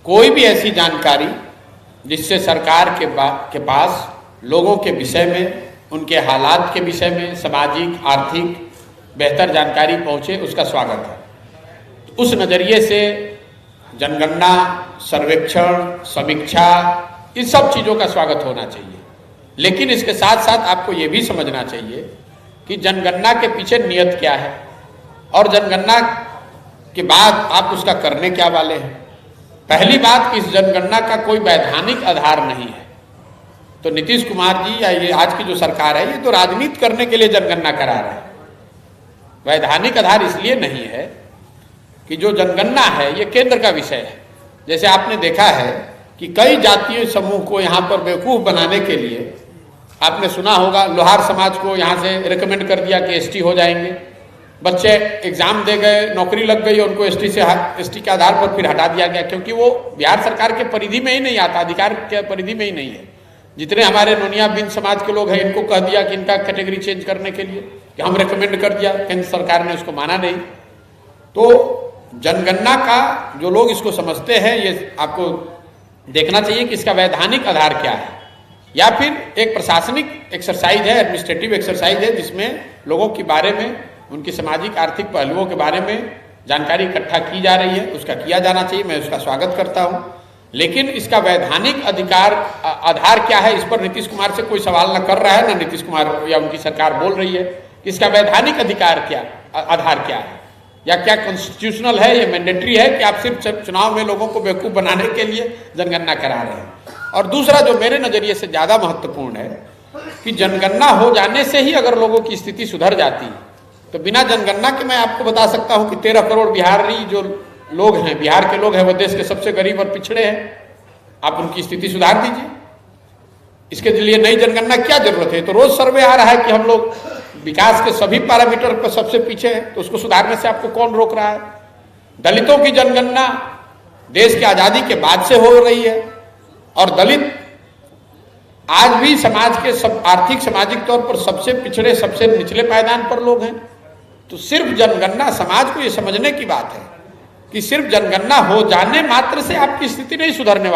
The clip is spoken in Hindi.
कोई भी ऐसी जानकारी जिससे सरकार के पास लोगों के विषय में, उनके हालात के विषय में, सामाजिक आर्थिक बेहतर जानकारी पहुँचे, उसका स्वागत है। उस नज़रिए से जनगणना, सर्वेक्षण, समीक्षा, इन सब चीज़ों का स्वागत होना चाहिए। लेकिन इसके साथ साथ आपको ये भी समझना चाहिए कि जनगणना के पीछे नियत क्या है और जनगणना के बाद आप उसका करने क्या वाले हैं। पहली बात, इस जनगणना का कोई वैधानिक आधार नहीं है। तो नीतीश कुमार जी या ये आज की जो सरकार है, ये तो राजनीति करने के लिए जनगणना करा रहे हैं। वैधानिक आधार इसलिए नहीं है कि जो जनगणना है ये केंद्र का विषय है। जैसे आपने देखा है कि कई जातीय समूह को यहाँ पर बेवकूफ़ बनाने के लिए, आपने सुना होगा, लोहार समाज को यहाँ से रिकमेंड कर दिया कि एसटी हो जाएंगे। बच्चे एग्जाम दे गए, नौकरी लग गई, उनको एसटी के आधार पर फिर हटा दिया गया, क्योंकि वो बिहार सरकार के परिधि में ही नहीं आता, अधिकार के परिधि में ही नहीं है। जितने हमारे नोनिया बिन समाज के लोग हैं, इनको कह दिया कि इनका कैटेगरी चेंज करने के लिए कि हम रिकमेंड कर दिया, केंद्र सरकार ने उसको माना नहीं। तो जनगणना का जो लोग इसको समझते हैं, ये आपको देखना चाहिए कि इसका वैधानिक आधार क्या है, या फिर एक प्रशासनिक एक्सरसाइज है, एडमिनिस्ट्रेटिव एक्सरसाइज है, जिसमें लोगों के बारे में, उनकी सामाजिक आर्थिक पहलुओं के बारे में जानकारी इकट्ठा की जा रही है। उसका किया जाना चाहिए, मैं उसका स्वागत करता हूँ। लेकिन इसका वैधानिक आधार क्या है, इस पर नीतीश कुमार से कोई सवाल न कर रहा है, न नीतीश कुमार या उनकी सरकार बोल रही है कि इसका वैधानिक आधार क्या है, या क्या कॉन्स्टिट्यूशनल है, या मैंडेटरी है कि आप सिर्फ चुनाव में लोगों को बेवकूफ़ बनाने के लिए जनगणना करा रहे हैं। और दूसरा जो मेरे नज़रिए से ज़्यादा महत्वपूर्ण है कि जनगणना हो जाने से ही अगर लोगों की स्थिति सुधर जाती है, तो बिना जनगणना के मैं आपको बता सकता हूं कि 13 करोड़ बिहारी जो लोग हैं, बिहार के लोग हैं, वो देश के सबसे गरीब और पिछड़े हैं। आप उनकी स्थिति सुधार दीजिए। इसके लिए नई जनगणना क्या जरूरत है? तो रोज सर्वे आ रहा है कि हम लोग विकास के सभी पैरामीटर पर सबसे पीछे हैं, तो उसको सुधारने से आपको कौन रोक रहा है? दलितों की जनगणना देश की आज़ादी के बाद से हो रही है, और दलित आज भी समाज के सब आर्थिक सामाजिक तौर पर सबसे पिछड़े, सबसे निचले पायदान पर लोग हैं। तो सिर्फ जनगणना, समाज को ये समझने की बात है कि सिर्फ जनगणना हो जाने मात्र से आपकी स्थिति नहीं सुधरने वाली।